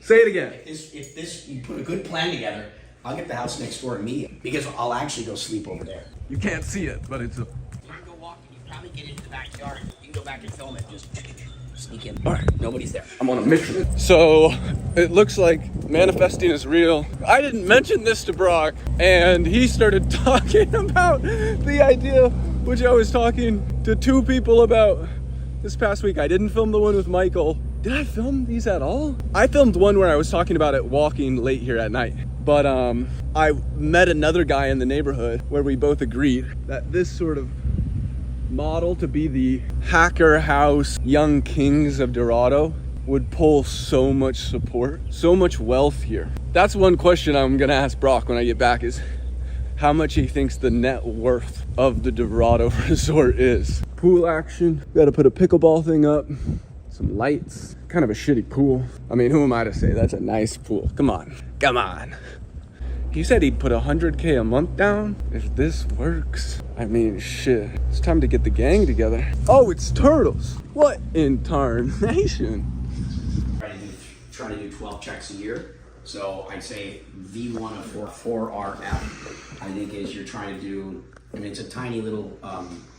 Say it again. If this, you put a good plan together, I'll get the house next door immediately because I'll actually go sleep over there. You can't see it, but it's a... You can go walk, you probably get into the backyard. You can go back and film it, just sneak in. All right. Nobody's there. I'm on a mission. So it looks like manifesting is real. I didn't mention this to Brock, and he started talking about the idea, which I was talking to two people about this past week. I didn't film the one with Michael. Did I film these at all? I filmed one where I was talking about it walking late here at night. But I met another guy in the neighborhood where we both agreed that this sort of model to be the hacker house young kings of Dorado would pull so much support, so much wealth here. That's one question I'm gonna ask Brock when I get back, is how much he thinks the net worth of the Dorado resort is. Pool action, gotta put a pickleball thing up, some lights, kind of a shitty pool. I mean, who am I to say that's a nice pool? Come on. He said he'd put 100K a month down if this works. I mean, shit. It's time to get the gang together. Oh, it's turtles. What in tarnation? Trying to do 12 checks a year. So I'd say V1 of 4RF, I think is you're trying to do, I mean, it's a tiny little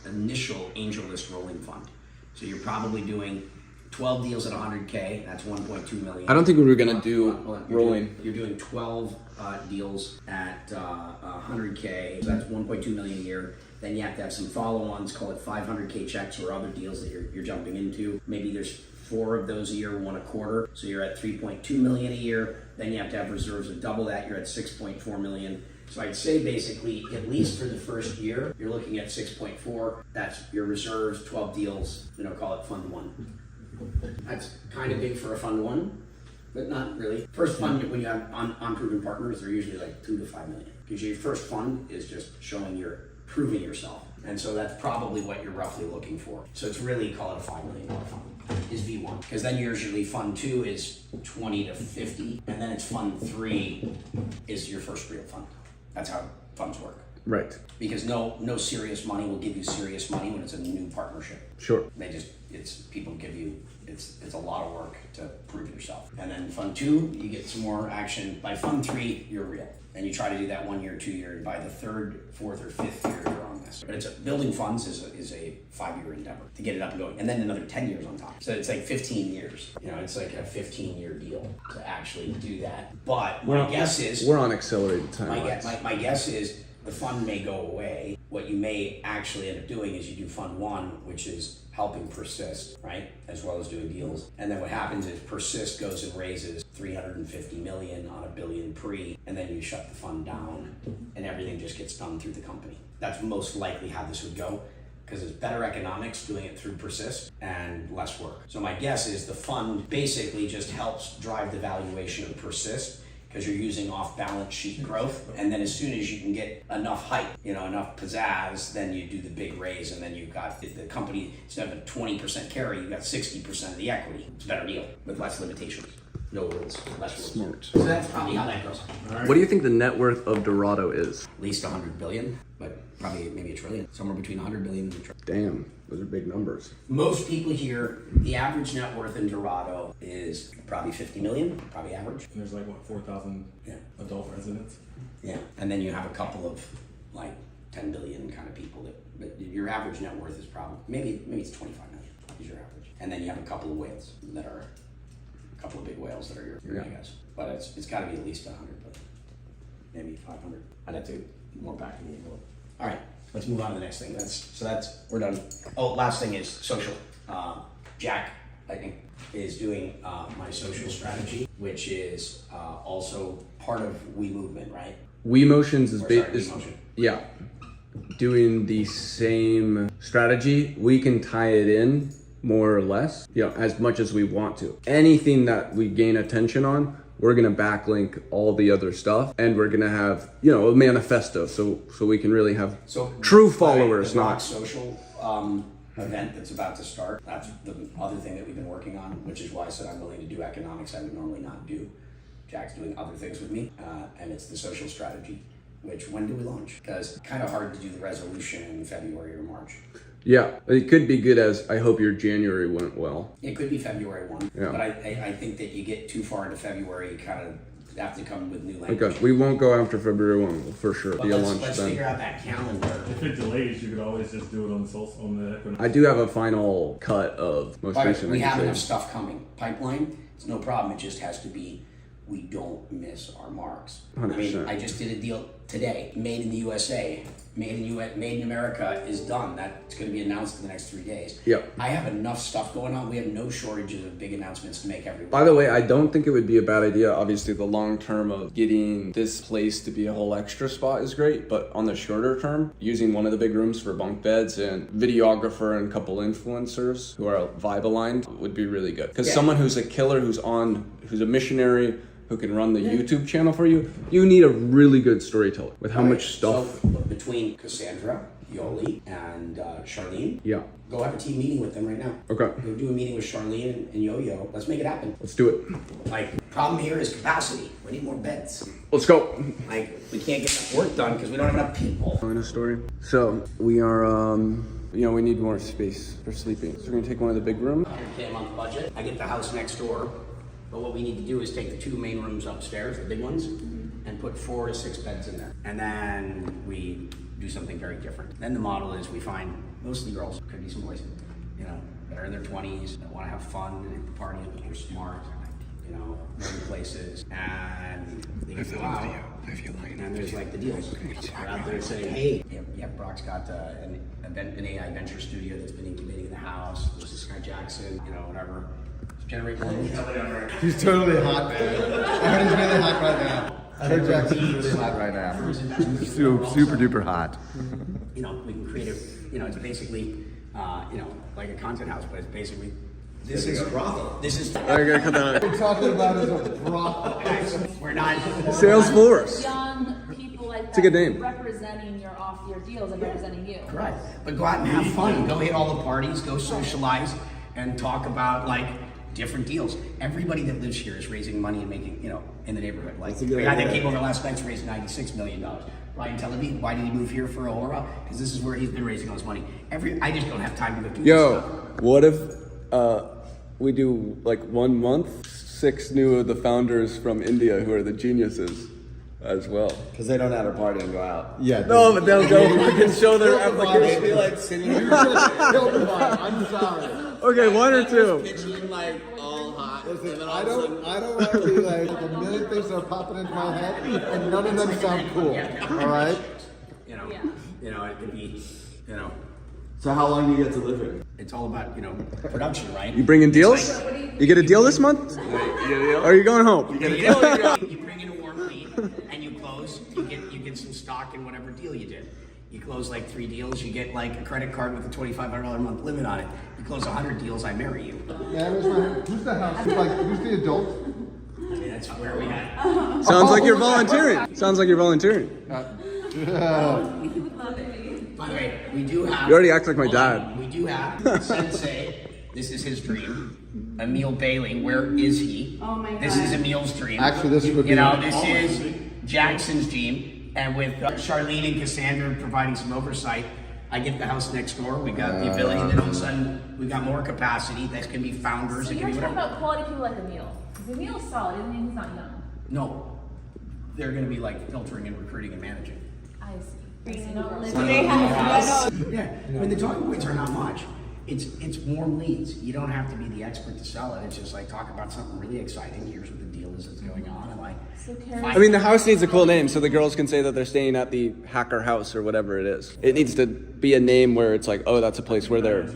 initial angel list rolling fund. So you're probably doing 12 deals at 100K, that's 1.2 million. I don't think we were gonna do rolling. You're doing 12 deals at 100K, so that's 1.2 million a year. Then you have to have some follow-ons, call it 500K checks or other deals that you're jumping into. Maybe there's 4 of those a year, 1 a quarter, so you're at 3.2 million a year. Then you have to have reserves of double that, you're at 6.4 million. So I'd say basically, at least for the first year, you're looking at 6.4. That's your reserves, 12 deals, call it fund 1. That's kind of big for a fund 1, but not really. First fund, when you have unproven partners, they're usually like 2 to 5 million. Because your first fund is just showing you're proving yourself. And so that's probably what you're roughly looking for. So it's really, call it a $5 million fund, is V1. Because then usually fund 2 is 20 to 50, and then it's fund 3 is your first real fund. That's how funds work. Right. Because no serious money will give you serious money when it's a new partnership. Sure. People give you, it's a lot of work to prove yourself. And then fund 2, you get some more action. By fund 3, you're real. And you try to do that 1 year, 2 year, and by the 3rd, 4th, or 5th year, you're on this. But building funds is a 5-year endeavor to get it up and going. And then another 10 years on top. So it's like 15 years. It's like a 15-year deal to actually do that. But my guess is... We're on accelerated timelines. My guess is the fund may go away. What you may actually end up doing is you do fund 1, which is helping Persist, right? As well as doing deals. And then what happens is Persist goes and raises 350 million on $1 billion pre, and then you shut the fund down and everything just gets done through the company. That's most likely how this would go, because it's better economics doing it through Persist and less work. So my guess is the fund basically just helps drive the valuation of Persist, because you're using off-balance sheet growth. And then as soon as you can get enough hype, enough pizzazz, then you do the big raise, and then you've got the company, instead of a 20% carry, you've got 60% of the equity. It's a better deal with less limitations. No rules, less rules. Smart. So that's probably how that goes. What do you think the net worth of Dorado is? At least 100 billion, but probably maybe $1 trillion. Somewhere between 100 billion and $1 trillion. Damn, those are big numbers. Most people here, the average net worth in Dorado is probably 50 million, probably average. And there's 4,000 adult residents? Yeah, and then you have a couple of 10 billion kind of people but your average net worth is probably, maybe it's 25 million is your average. And then you have a couple of whales that are, a couple of big whales that are your guys. But it's gotta be at least 100, but maybe 500. I'd have to more back in the envelope. All right, let's move on to the next thing. We're done. Oh, last thing is social. Jack, I think, is doing my social strategy, which is also part of We Movement, right? We Motions is WeMotion. Yeah, doing the same strategy. We can tie it in more or less, as much as we want to. Anything that we gain attention on, we're gonna backlink all the other stuff, and we're gonna have a manifesto, so we can really have true followers. The not social event that's about to start. That's the other thing that we've been working on, which is why I said I'm willing to do economics I would normally not do. Jack's doing other things with me, and it's the social strategy. Which, when do we launch? Because it's kind of hard to do the resolution in February or March. Yeah, it could be good as I hope your January went well. It could be February 1, Yeah. but I think that you get too far into February, you kind of have to come with new language. Okay, we won't go after February 1 for sure. But Be a let's lunch then. figure out that calendar. If it delays, you could always just do it on the equinox. I do have a final cut of most But recent we have enough episodes. stuff coming. Pipeline, it's no problem. It just has to be, we don't miss our marks. I mean, 100%. I just did a deal today. Made in the USA, made in America is done. That's going to be announced in the next 3 days. Yep. I have enough stuff going on. We have no shortages of big announcements to make every week. By the way, I don't think it would be a bad idea. Obviously, the long term of getting this place to be a whole extra spot is great, but on the shorter term, using one of the big rooms for bunk beds and videographer and a couple influencers who are vibe aligned would be really good. Because Yeah. someone who's a killer, who's a missionary, who can run the YouTube channel for you, you need a really good storyteller with how much stuff. So between Cassandra, Yoli, and Charlene, Yeah. go have a team meeting with them right now. Okay. Go do a meeting with Charlene and Yo-Yo. Let's make it happen. Let's do it. Like, problem here is capacity. We need more beds. Let's go. Like, we can't get enough work done because we don't have enough people. In a story. So we are, we need more space for sleeping. So we're gonna take one of the big rooms. 100K a month budget. I get the house next door. But what we need to do is take the 2 main rooms upstairs, the big ones, and put 4 to 6 beds in there. And then we do something very different. Then the model is we find mostly girls, could be some boys, that are in their 20s, that want to have fun and party, but they're smart, learn places, and they can go out. And there's like the deals. They're out there saying, hey, Brock's got an AI venture studio that's been incubating in the house. There's this guy Jackson, whatever. Generate more leads. He's totally hot, man. I heard he's really hot right now. I heard Jackson's really hot right now. He's super duper hot. We can create it's basically, like a content house, but it's basically, this is a brothel. This is, I gotta cut that out. What we're talking about is a brothel. we're not. Salesforce. Young people like It's a good name. representing your deals and representing you. Correct. But go out and have fun. Go hit all the parties, go socialize, and talk about different deals. Everybody that lives here is raising money and making, in the neighborhood. Like the guy that came over last night's raised $96 million. Ryan Tellaby, why did he move here for Aurora? Because this is where he's been raising all his money. I just don't have time to go do this Yo, stuff. what if we do 1 month, 6 new of the founders from India who are the geniuses as well? Because they don't know how to party and go out. Yeah. No, but they'll go fucking show their application. Be like sitting here I'm sorry. Okay, 1 or 2. picturing like all hot. Listen, I don't want to be like a million things that are popping into my head, and none of them sound cool. All right. It could be, So how long do you get to live here? it's all about, production, right? You bringing deals? You get a deal this month? Or are you going home? You bring in a warm lead and you close, you get some stock in whatever deal you did. You close 3 deals, you get a credit card with a $2,500 a month limit on it. You close 100 deals, I marry you. Yeah, who's the house? Who's the adult? I mean, that's where we had. Sounds like you're volunteering. Sounds like you're volunteering. By the way, we do have. You already act like my hold on, dad. We do have Sensei. This is his dream. Emil Bailey, where is he? Oh my This God. is Emil's dream. Actually, this would be. This is Jackson's dream. And with Charlene and Cassandra providing some oversight, I get the house next door. We got the ability. Then all of a sudden, we got more capacity. That can be founders. So it you're can be talking whatever. about quality people like Emil. Because Emil's solid, doesn't mean he's not young. No, they're going to be filtering and recruiting and managing. I see. Yeah, I mean the talking points are not much. It's warm leads. You don't have to be the expert to sell it. It's just talk about something really exciting. Here's what the deal is that's going on, and So Karen, I mean, the house needs a cool name so the girls can say that they're staying at the Hacker House or whatever it is. It needs to be a name where it's that's a place where they're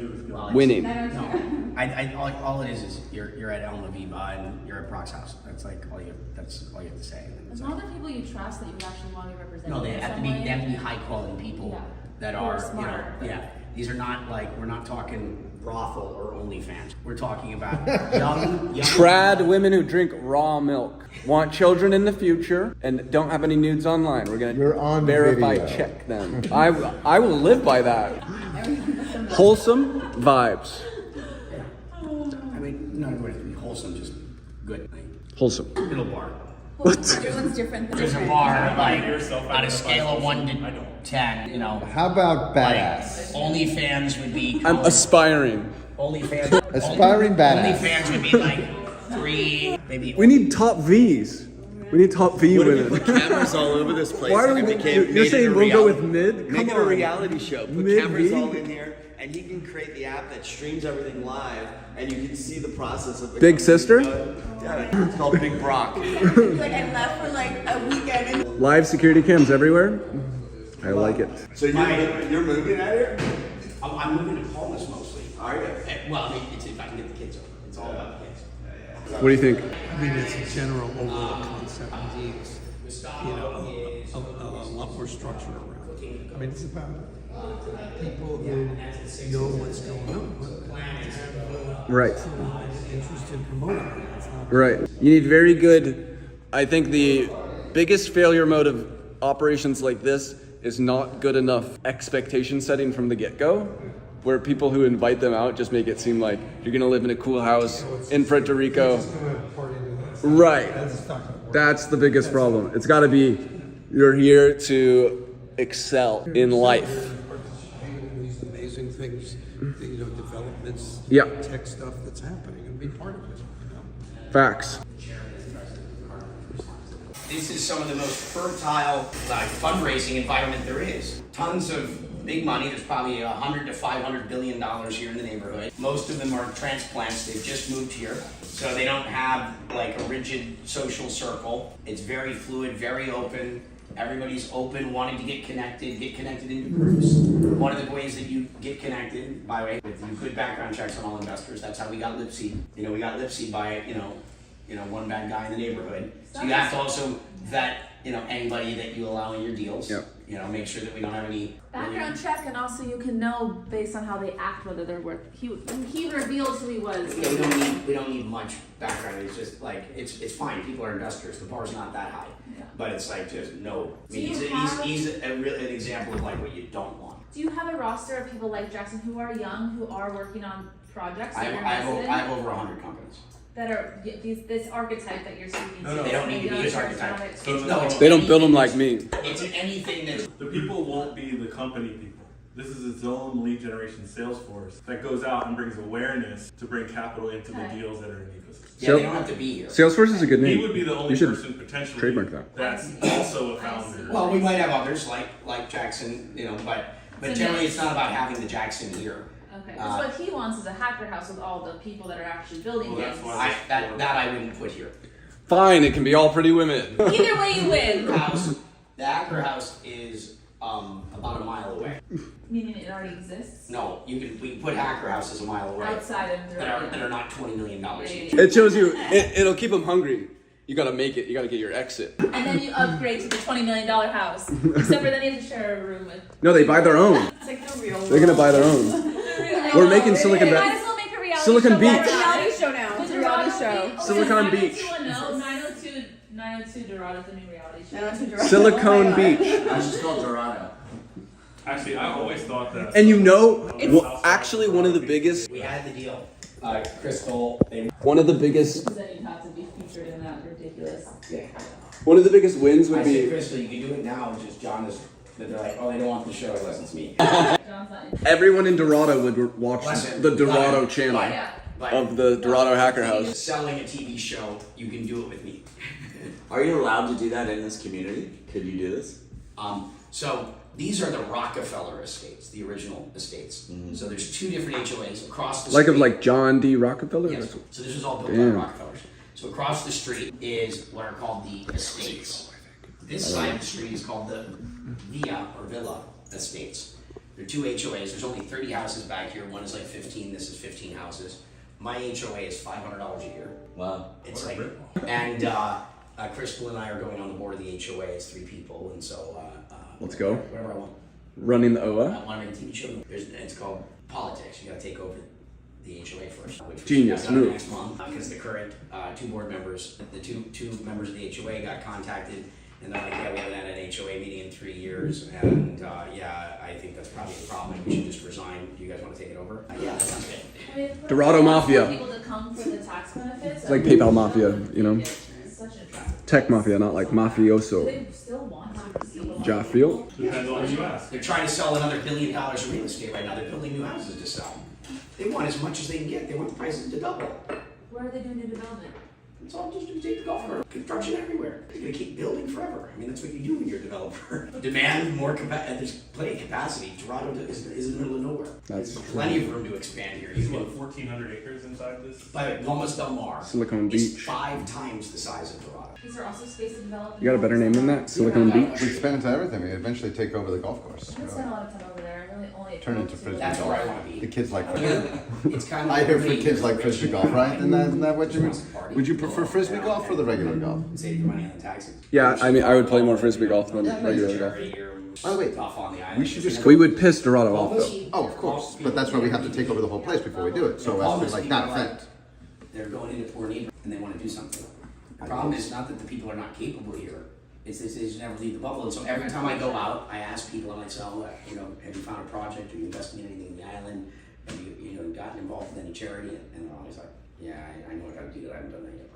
winning. No, all it is you're at Elma Viva and you're at Brock's house. That's all you have to say. as long as they're people you trust that you would actually want to represent. No, they in have to some be way. they have to be high quality people Yeah. that Who are are smart. yeah. These are not we're not talking brothel or OnlyFans. We're talking about young Trad women who drink raw milk, want children in the future, and don't have any nudes online. We're You're gonna on verify video. check them. I will live by that. Wholesome vibes. I mean, no, it has to be wholesome, just good. Wholesome. Middle bar. Everyone's different. There's a bar, like, on a scale of 1 to 10, you know. How about Like, badass? OnlyFans would be. I'm aspiring. OnlyFans. Aspiring badass. OnlyFans would be like 3, maybe. We need top V's. We need top V What if we women. put cameras all over this place? Why are and we? it became- You're made it saying a we'll go reality- with mid? Make Come it a on. reality show. Put Mid cameras V? all in here, and he can create the app that streams everything live, and you can see the process of the Big company Sister? going. Yeah, it's called Big Brock. Like I left for like a weekend and Live security cams everywhere. I like it. So you're moving out here? I'm moving to Palmas mostly. Are you? Well, I mean, it's if I can get the kids over. It's all about the kids. What do you think? I mean, it's a general overall concept. It's, a lot more structure around it. I mean, it's about people who know what's going on and have Right. interest in promoting it. It's not Right. You need very good. I think the biggest failure mode of operations like this is not good enough expectation setting from the get-go, where people who invite them out just make it seem like you're gonna live in a cool house in Puerto Rico. just going to have a party in the next. Right. That's not going to work. That's the biggest problem. It's got to be you're here to excel in life. Participating in these amazing things, developments, Yeah. tech stuff that's happening, and be part of it. Facts. This is some of the most fertile fundraising environment there is. Tons of big money. There's probably $100 to $500 billion here in the neighborhood. Most of them are transplants. They've just moved here, so they don't have like a rigid social circle. It's very fluid, very open. Everybody's open, wanting to get connected into groups. One of the ways that you get connected, by the way, with good background checks on all investors. That's how we got Lipsy. We got Lipsy by one bad guy in the neighborhood. So you have to also vet, anybody that you allow in your deals. Yep. Make sure that we don't have any Background check, and also you can know based on how they act whether they're worth. He revealed who he was. Yeah, we don't need much background. It's just like it's fine. People are investors. The bar's not that high, but it's like just no. I mean, he's an example of like what you don't want. Do you have a roster of people like Jackson who are young, who are working on projects I that you're have invested in? I have over 100 companies. That are this archetype that you're speaking to. They don't need to be this archetype. They don't build them like me. It's anything that's The people won't be the company people. This is its own lead generation sales force that goes out and brings awareness to bring capital into the deals that are in the ecosystem. they don't have to be here. Salesforce is a good name. He would be the only You should person potentially trademark that. that's also a founder. Well, we might have others like Jackson, but generally it's not about having the Jackson here. Okay, because what he wants is a hacker house with all the people that are actually building Well, that's games. why- That I wouldn't put here. Fine, it can be all pretty women. Either way, you win. The hacker house is about a mile away. Meaning it already exists No, we can put hacker houses a mile away outside of the. that are not $20 million each. It shows you. It'll keep them hungry. You gotta make it. You gotta get your exit. And then you upgrade to the $20 million house. Except for then you have to share a room with. No, they buy their own. It's like the real. They're gonna buy their own. We're making Silicon Might Valley. as well make a reality Silicon show. Beach. That's it's a reality show now. It's a reality show. Silicon Beach. 902 Dorado's the new reality show. No, it's a direct- Silicon Oh my Beach. That's just called Dorado. Actually, I always thought that. And actually, one of the biggest, We had the deal. Crystal, one of the biggest, Then you'd have to be featured in that ridiculous. one of the biggest wins I would said, be Crystal, you can do it now. It's just John is. That they're like, oh, they don't want the show unless it's me. John's not in. everyone in Dorado would watch Listen, the Dorado but- channel Yeah. But of the Dorado Hacker House. selling a TV show, you can do it with me. Are you allowed to do that in this community? Could you do this? So these are the Rockefeller estates, the original estates. So there's 2 different HOAs across the Like street. of like John D. Rockefeller? Yes. So this was all built Damn. by Rockefellers. So across the street is what are called the estates. This side of the street is called the Villa Estates. There are 2 HOAs. There's only 30 houses back here. One is like 15. This is 15 houses. My HOA is $500 a year. Wow. It's like, and Crystal and I are going on the board of the HOA as 3 people, and so Let's go. whatever I want. Running the I OA? want to make a TV show. It's called politics. You got to take over the HOA first. Which we Genius got done move. next month because the current 2 board members, the two members of the HOA got contacted, and they're like, yeah, we haven't had an HOA meeting in 3 years, and yeah, I think that's probably a problem. We should just resign. Do you guys want to take it over? Yeah, that sounds good. I mean, for Dorado Mafia. People to come for the tax benefits. It's like PayPal Mafia, you know? It's such an attractive Tech mafia, not like mafioso. They still want to. Ja feel? Depends on who you ask. They're trying to sell another $1 billion of real estate right now. They're building new houses to sell. They want as much as they can get. They want the prices to double. Where are they doing new development? It's all just take the golf cart. Construction everywhere. They're gonna keep building forever. I mean, that's what you do when you're a developer. Demand more capacity. There's plenty of capacity. Dorado is in the middle of nowhere. That's There's plenty of room to expand here. There's You what, can 1,400 acres inside this? by Lomas Del Mar. Silicon It's Beach. 5 times the size of Dorado. Is there also space to develop? You got a better name than that? Silicon Beach? We expand into everything. We eventually take over the golf course. I haven't spent a lot of time over there. I really only Turn into go to- Frisbee That's golf. where I want to The be. kids like frisbee. It's kind of. I hear for kids like frisbee golf, right? Isn't that what you would you prefer frisbee golf or the regular golf? Save your money on the taxes. Yeah, I mean, I would play more frisbee golf than regular golf. By the way, Off on the island. we should just We would piss Dorado off though. Oh, of course. But that's why we have to take over the whole place before we do it. So as to like not offend. They're going into poor neighborhood and they want to do something. The problem is not that the people are not capable here. It's they just never leave the bubble. And so every time I go out, I ask people, I'm like, so, you know, have you found a project? Are you investing in anything in the island? Have you gotten involved with any charity? And they're always like, yeah, I know what I got to do that. I haven't done that yet.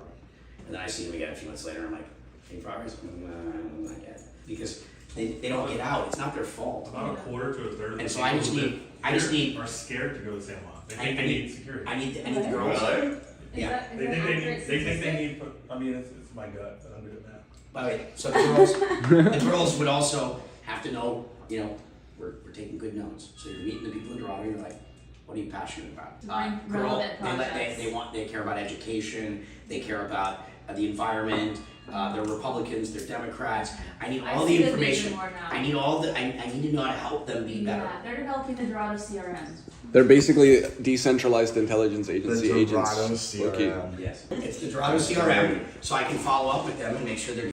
And then I see them again a few months later, and I'm like, any progress? Not yet. Because they don't get out. It's not their fault. About a quarter to a third of the And so people I just that need- are scared to go to San Juan. They I think they need security. I need the girls. Really? Yeah. They think they need. I mean, it's my gut, but I'm doing that. By the way, so the girls would also have to know, you know, we're taking good notes. So you're meeting the people in Dorado, you're like, what are you passionate about? Bring relevant projects. They care about education, they care about the environment, they're Republicans, they're Democrats. I need I all see the the information. vision more now. I need all the, I need to know how to help them be better. Yeah, they're developing the Dorado CRM. They're basically decentralized intelligence agency agents. Dorado Low-key. CRM. Yes. It's the Dorado CRM, so I can follow up with them and make sure they're